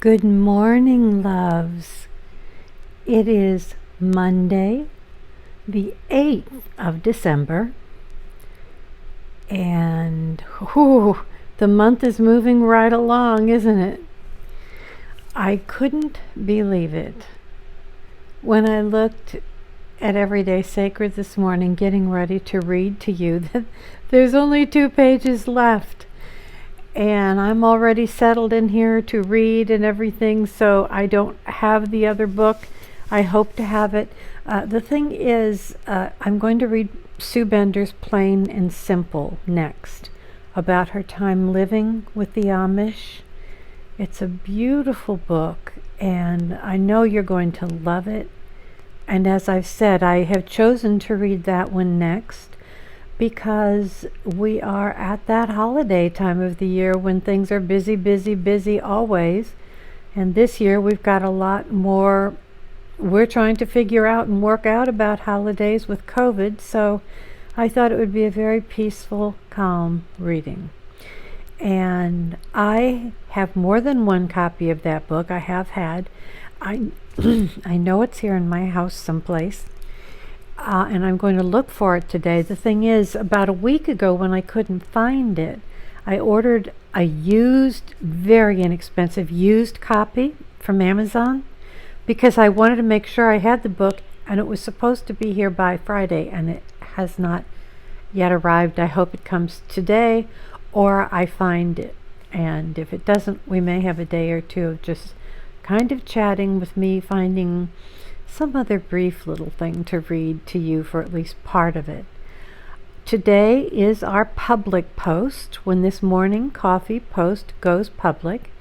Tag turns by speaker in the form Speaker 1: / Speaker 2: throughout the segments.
Speaker 1: Good morning, loves. It is Monday, the 8th of December, and the month is moving right along, isn't it? I couldn't believe it when I looked at Everyday Sacred this morning, getting ready to read to you, that there's only 2 pages left. And I'm already settled in here to read and everything, so I don't have the other book. I hope to have it. The thing is, I'm going to read Sue Bender's Plain and Simple next, about her time living with the Amish. It's a beautiful book, and I know you're going to love it. And as I've said, I have chosen to read that one next because we are at that holiday time of the year when things are busy, busy, busy always. And this year we've got a lot more we're trying to figure out and work out about holidays with COVID, so I thought it would be a very peaceful, calm reading. And I have more than one copy of that book. I have had. I I know it's here in my house someplace. And I'm going to look for it today. The thing is, about a week ago when I couldn't find it, I ordered a used, very inexpensive used copy from Amazon because I wanted to make sure I had the book, and it was supposed to be here by Friday, and it has not yet arrived. I hope it comes today or I find it. And if it doesn't, we may have a day or two of just kind of chatting with me, finding some other brief little thing to read to you for at least part of it. Today is our public post, when this morning coffee post goes public,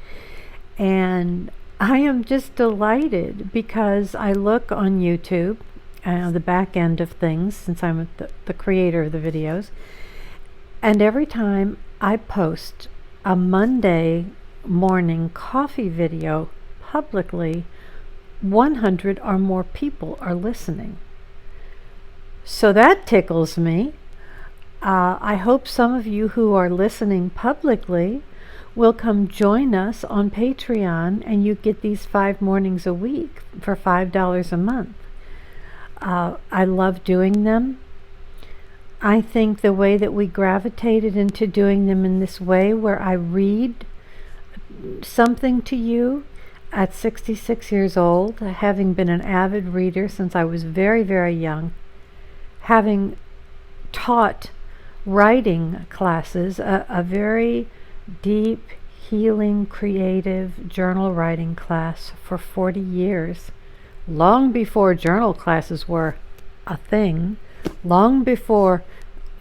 Speaker 1: and I am just delighted because I look on YouTube, the back end of things, since I'm the creator of the videos, and every time I post a Monday morning coffee video publicly, 100 or more people are listening. So that tickles me. I hope some of you who are listening publicly will come join us on Patreon, and you get these 5 mornings a week for $5 a month. I love doing them. I think the way that we gravitated into doing them in this way, where I read something to you at 66 years old, having been an avid reader since I was very, very young, having taught writing classes, a very deep, healing, creative journal writing class for 40 years, long before journal classes were a thing, long before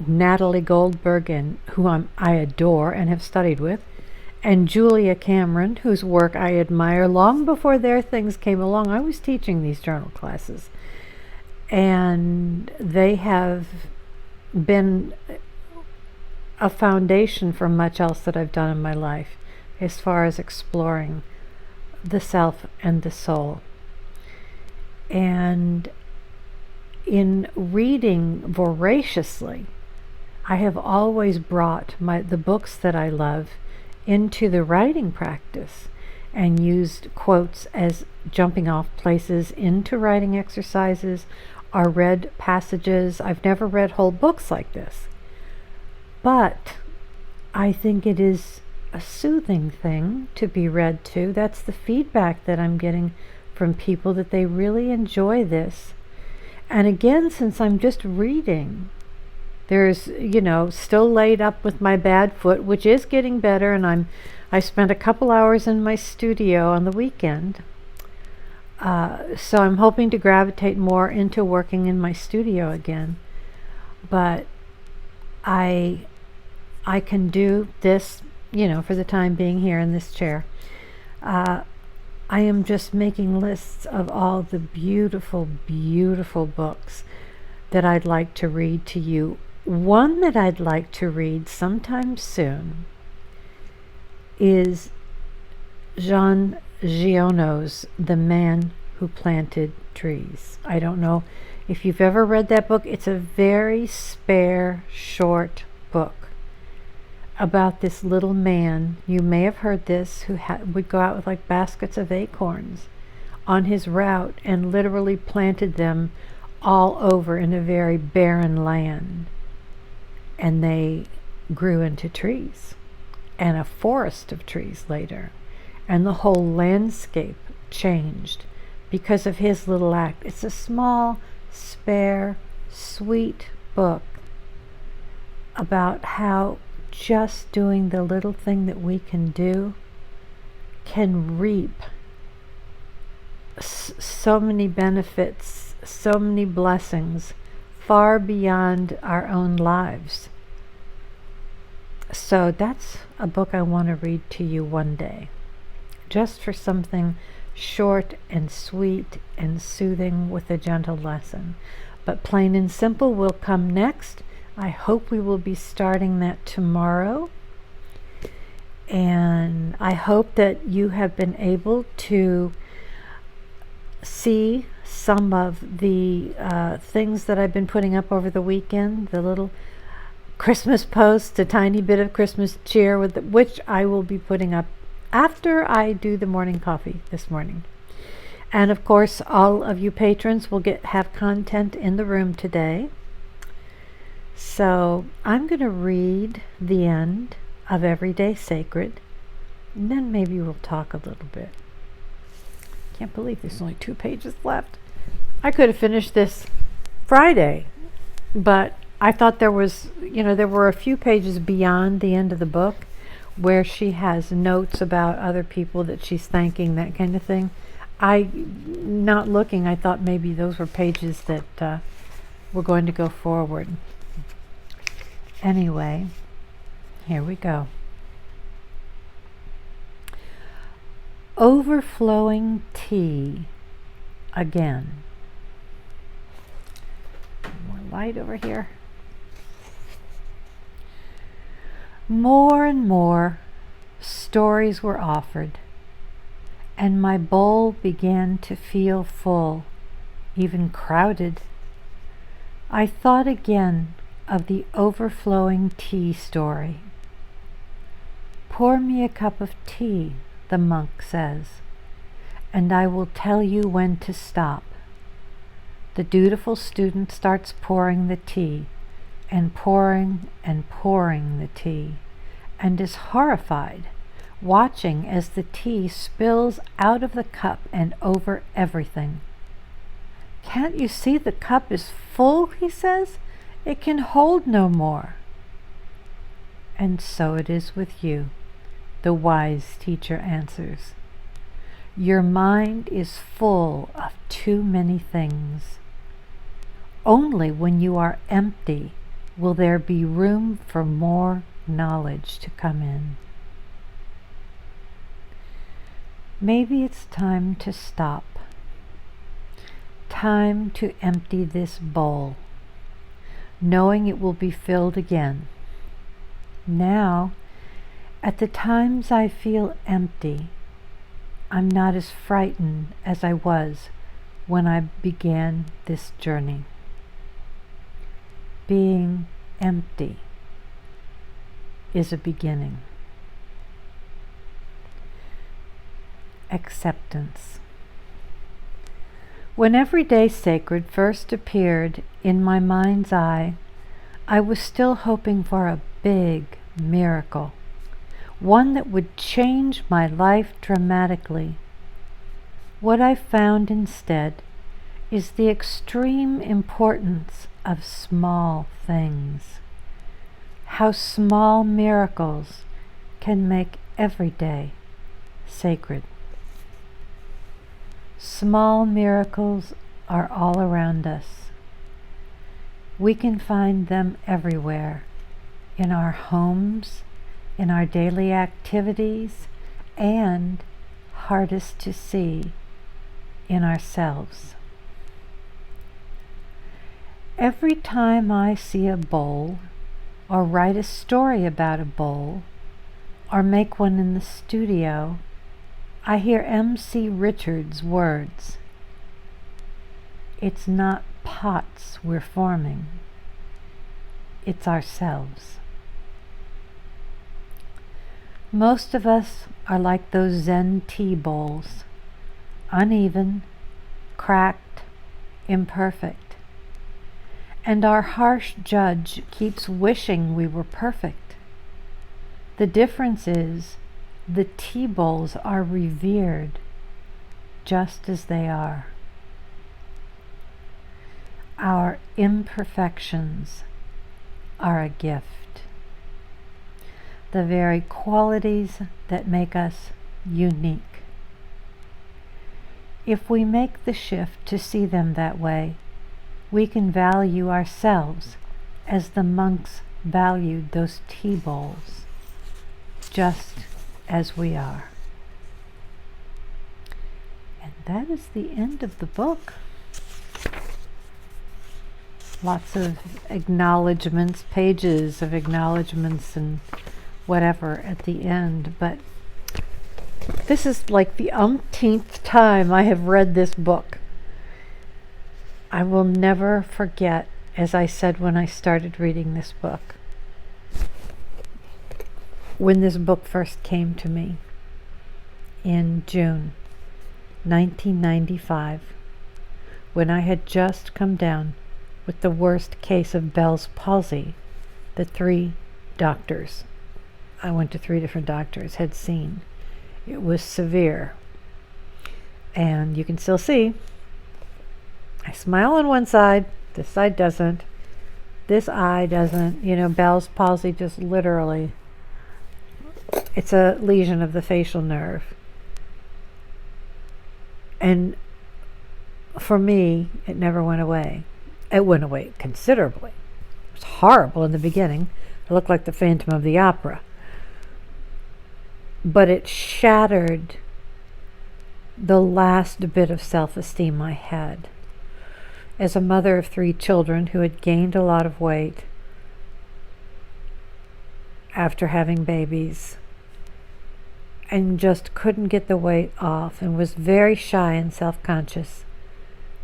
Speaker 1: Natalie Goldberg, and I adore and have studied with, and Julia Cameron, whose work I admire, long before their things came along. I was teaching these journal classes, and they have been a foundation for much else that I've done in my life as far as exploring the self and the soul. And in reading voraciously, I have always brought the books that I love into the writing practice and used quotes as jumping off places into writing exercises, or read passages. I've never read whole books like this, but I think it is a soothing thing to be read to. That's the feedback that I'm getting from people, that they really enjoy this. And again, since I'm just reading, there's, still laid up with my bad foot, which is getting better, and I spent a couple hours in my studio on the weekend. So I'm hoping to gravitate more into working in my studio again. But I can do this, for the time being here in this chair. I am just making lists of all the beautiful, beautiful books that I'd like to read to you. One that I'd like to read sometime soon is Jean Giono's The Man Who Planted Trees. I don't know if you've ever read that book. It's a very spare, short book. about this little man. You may have heard this, who would go out with like baskets of acorns on his route and literally planted them all over in a very barren land. And they grew into trees and a forest of trees later. And the whole landscape changed because of his little act. It's a small, spare, sweet book about how just doing the little thing that we can do can reap so many benefits, so many blessings far beyond our own lives. So that's a book I want to read to you one day, just for something short and sweet and soothing with a gentle lesson. But Plain and Simple will come next. I hope we will be starting that tomorrow. And I hope that you have been able to see some of the things that I've been putting up over the weekend, the little Christmas posts, a tiny bit of Christmas cheer, which I will be putting up after I do the morning coffee this morning. And of course, all of you patrons will have content in the room today. So I'm going to read the end of Everyday Sacred, and then maybe we'll talk a little bit. Can't believe there's only 2 pages left. I could have finished this Friday, but I thought there were a few pages beyond the end of the book where she has notes about other people that she's thanking, that kind of thing. Not looking, I thought maybe those were pages that were going to go forward. Anyway, here we go. Overflowing tea again. More light over here. More and more stories were offered, and my bowl began to feel full, even crowded. I thought again of the overflowing tea story. Pour me a cup of tea, the monk says, and I will tell you when to stop. The dutiful student starts pouring the tea, and pouring the tea, and is horrified, watching as the tea spills out of the cup and over everything. Can't you see the cup is full, he says? It can hold no more. And so it is with you, the wise teacher answers. Your mind is full of too many things. Only when you are empty will there be room for more knowledge to come in. Maybe it's time to stop. Time to empty this bowl, knowing it will be filled again. Now, at the times I feel empty, I'm not as frightened as I was when I began this journey. Being empty is a beginning. Acceptance. When Everyday Sacred first appeared in my mind's eye, I was still hoping for a big miracle, one that would change my life dramatically. What I found instead is the extreme importance of small things, how small miracles can make every day sacred. Small miracles are all around us. We can find them everywhere, in our homes, in our daily activities, and, hardest to see, in ourselves. Every time I see a bowl, or write a story about a bowl, or make one in the studio, I hear M.C. Richards' words. It's not pots we're forming, it's ourselves. Most of us are like those Zen tea bowls, uneven, cracked, imperfect. And our harsh judge keeps wishing we were perfect. The difference is the tea bowls are revered just as they are. Our imperfections are a gift. The very qualities that make us unique. If we make the shift to see them that way, we can value ourselves as the monks valued those tea bowls, just as we are. And that is the end of the book. Lots of acknowledgments, pages of acknowledgments and whatever at the end, but this is like the umpteenth time I have read this book. I will never forget, as I said when I started reading this book, when this book first came to me in June 1995, when I had just come down with the worst case of Bell's palsy that 3 doctors, I went to 3 different doctors, had seen. It was severe. And you can still see, I smile on one side, this side doesn't, this eye doesn't. You know, Bell's palsy just literally, it's a lesion of the facial nerve. And for me, it never went away. It went away considerably. It was horrible in the beginning. It looked like the Phantom of the Opera. But it shattered the last bit of self-esteem I had. As a mother of 3 children who had gained a lot of weight after having babies and just couldn't get the weight off and was very shy and self-conscious,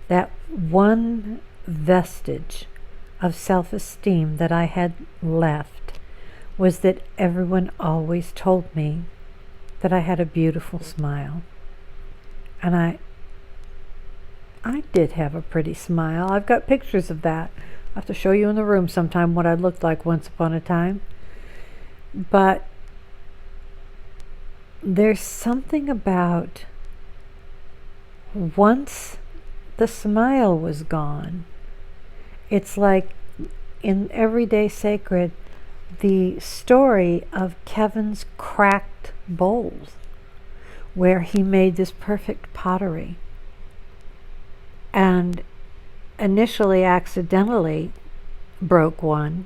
Speaker 1: that one vestige of self-esteem that I had left was that everyone always told me that I had a beautiful smile. And I did have a pretty smile. I've got pictures of that. I'll have to show you in the room sometime what I looked like once upon a time. But there's something about once the smile was gone, it's like in Everyday Sacred, the story of Kevin's cracked bowls, where he made this perfect pottery and initially accidentally broke one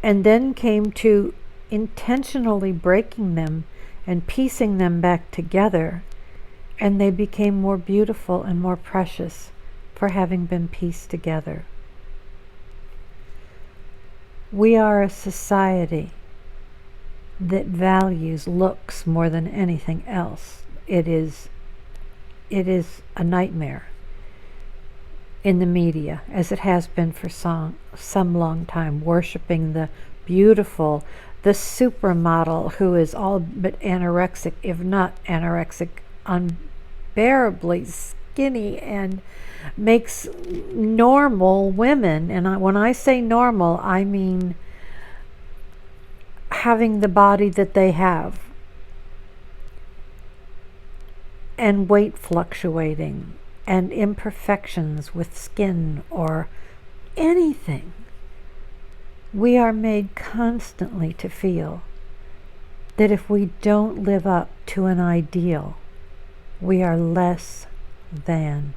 Speaker 1: and then came to intentionally breaking them and piecing them back together, and they became more beautiful and more precious for having been pieced together. We are a society that values looks more than anything else. It is a nightmare in the media, as it has been for some long time, worshiping the beautiful, the supermodel who is all but anorexic, if not anorexic, unbearably skinny, and makes normal women, and when I say normal, I mean having the body that they have and weight fluctuating and imperfections with skin or anything. We are made constantly to feel that if we don't live up to an ideal, we are less than.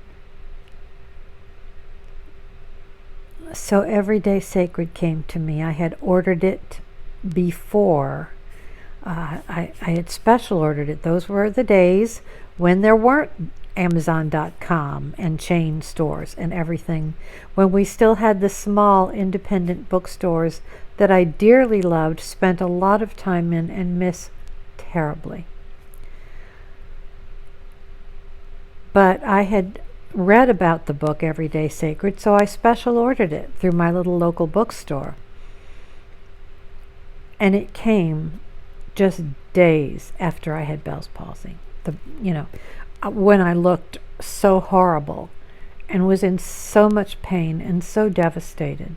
Speaker 1: So Everyday Sacred came to me. I had ordered it before. I had special ordered it. Those were the days when there weren't Amazon.com and chain stores and everything, when we still had the small independent bookstores that I dearly loved, spent a lot of time in, and miss terribly. But I had read about the book Everyday Sacred, so I special ordered it through my little local bookstore. And it came just days after I had Bell's palsy. When I looked so horrible and was in so much pain and so devastated.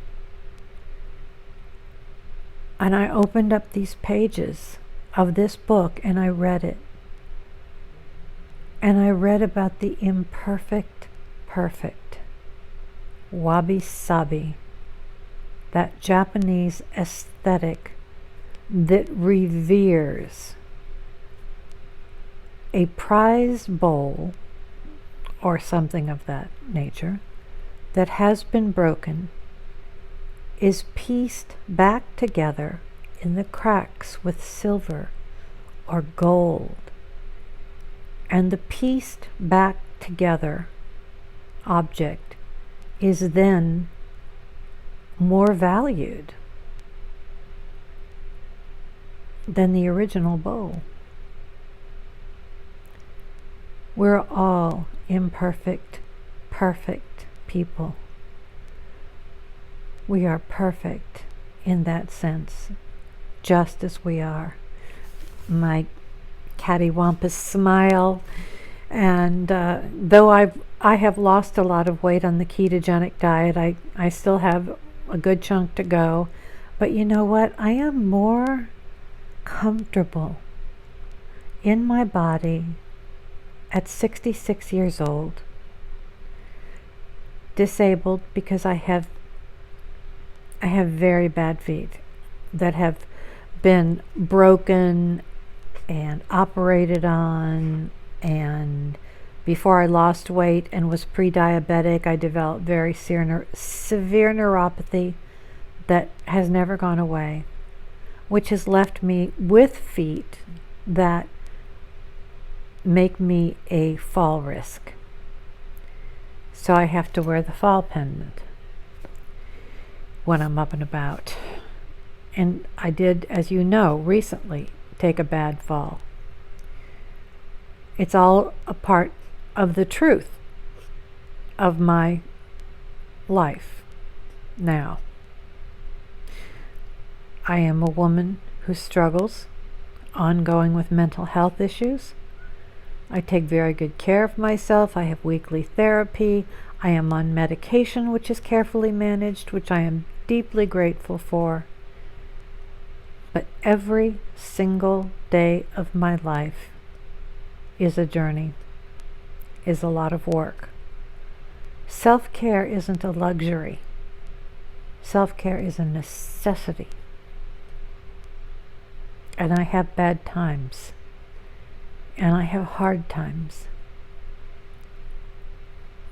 Speaker 1: And I opened up these pages of this book and I read it. And I read about the imperfect perfect, wabi sabi, that Japanese aesthetic that reveres a prize bowl or something of that nature that has been broken, is pieced back together in the cracks with silver or gold, and the pieced back together object is then more valued than the original bowl. We're all imperfect, perfect people. We are perfect in that sense, just as we are. My cattywampus smile, and though I have lost a lot of weight on the ketogenic diet, I still have a good chunk to go. But you know what? I am more comfortable in my body at 66 years old, disabled because I have very bad feet that have been broken and operated on, and before I lost weight and was pre-diabetic, I developed very severe neuropathy that has never gone away, which has left me with feet that make me a fall risk. So I have to wear the fall pendant when I'm up and about. And I did, as you know, recently take a bad fall. It's all a part of the truth of my life now. I am a woman who struggles ongoing with mental health issues. I take very good care of myself. I have weekly therapy. I am on medication, which is carefully managed, which I am deeply grateful for. But every single day of my life is a journey, is a lot of work. Self-care isn't a luxury. Self-care is a necessity. And I have bad times. And I have hard times.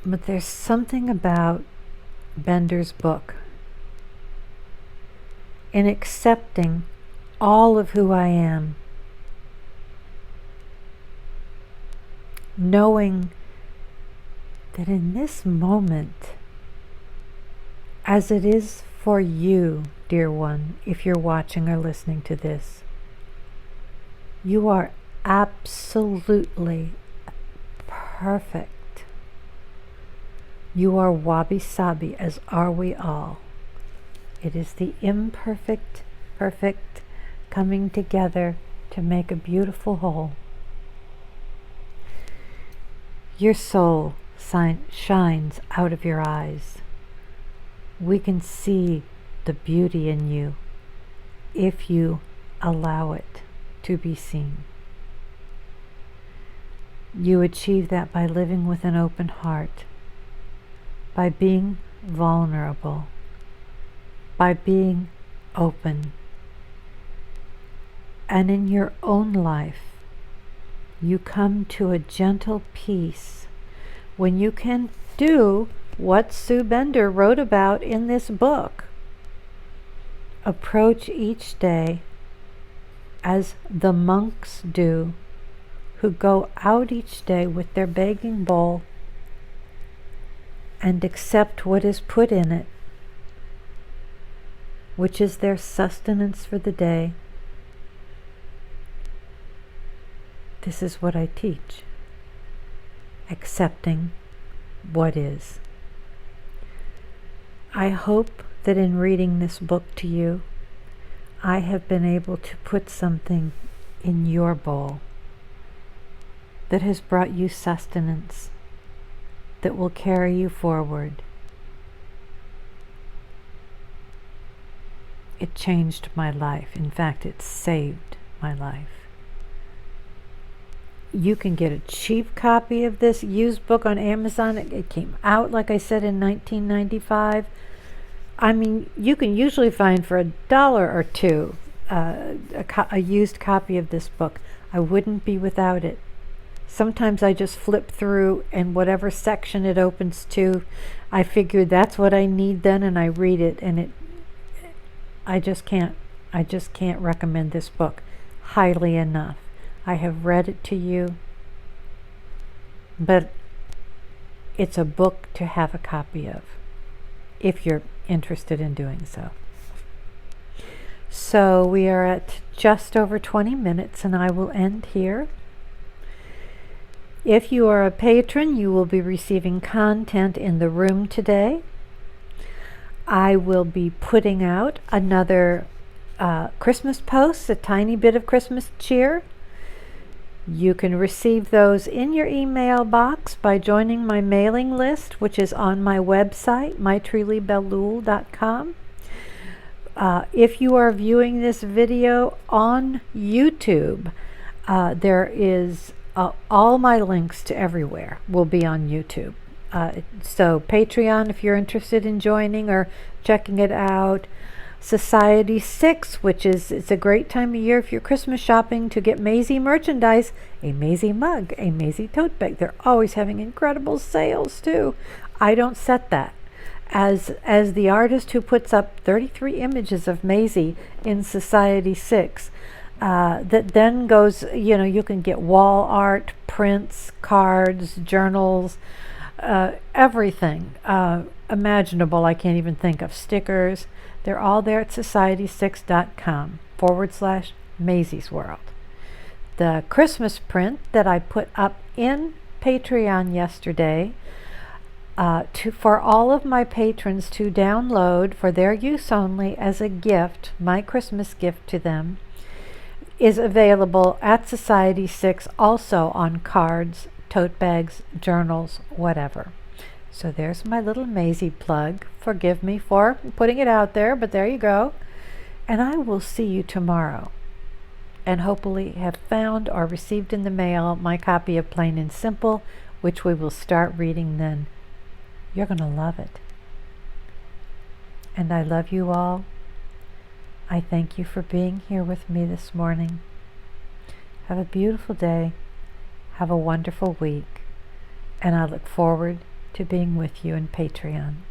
Speaker 1: But there's something about Bender's book in accepting all of who I am, knowing that in this moment, as it is for you, dear one, if you're watching or listening to this, you are absolutely perfect. You are wabi sabi, as are we all. It is the imperfect, perfect coming together to make a beautiful whole. Your soul shines out of your eyes. We can see the beauty in you if you allow it to be seen. You achieve that by living with an open heart, by being vulnerable, by being open. And in your own life, you come to a gentle peace when you can do what Sue Bender wrote about in this book. Approach each day as the monks do, who go out each day with their begging bowl and accept what is put in it, which is their sustenance for the day. This is what I teach, accepting what is. I hope that in reading this book to you, I have been able to put something in your bowl that has brought you sustenance, that will carry you forward. It changed my life. In fact, it saved my life. You can get a cheap copy of this used book on Amazon. It came out, like I said, in 1995. I mean, you can usually find for $1 or $2 a used copy of this book. I wouldn't be without it. Sometimes I just flip through, and whatever section it opens to, I figure that's what I need then, and I read it, and I just can't recommend this book highly enough. I have read it to you, but it's a book to have a copy of, if you're interested in doing so. So we are at just over 20 minutes, and I will end here. If you are a patron, you will be receiving content in the room today. I will be putting out another Christmas post, a tiny bit of Christmas cheer. You can receive those in your email box by joining my mailing list, which is on my website, maitrilibellul.com. If you are viewing this video on YouTube, there is all my links to everywhere will be on YouTube. So Patreon, if you're interested in joining or checking it out. Society 6, which is, it's a great time of year if you're Christmas shopping to get Maisie merchandise, a Maisie mug, a Maisie tote bag. They're always having incredible sales too. I don't set that. As the artist who puts up 33 images of Maisie in Society 6, that then goes, you can get wall art, prints, cards, journals, everything imaginable. I can't even think of, stickers. They're all there at society6.com/Maisie's World. The Christmas print that I put up in Patreon yesterday for all of my patrons to download for their use only as a gift, my Christmas gift to them, is available at Society 6, also on cards, tote bags, journals, whatever. So there's my little Maisie plug. Forgive me for putting it out there, but there you go. And I will see you tomorrow, and hopefully have found or received in the mail my copy of Plain and Simple, which we will start reading then. You're going to love it. And I love you all. I thank you for being here with me this morning. Have a beautiful day. Have a wonderful week. And I look forward to being with you in Patreon.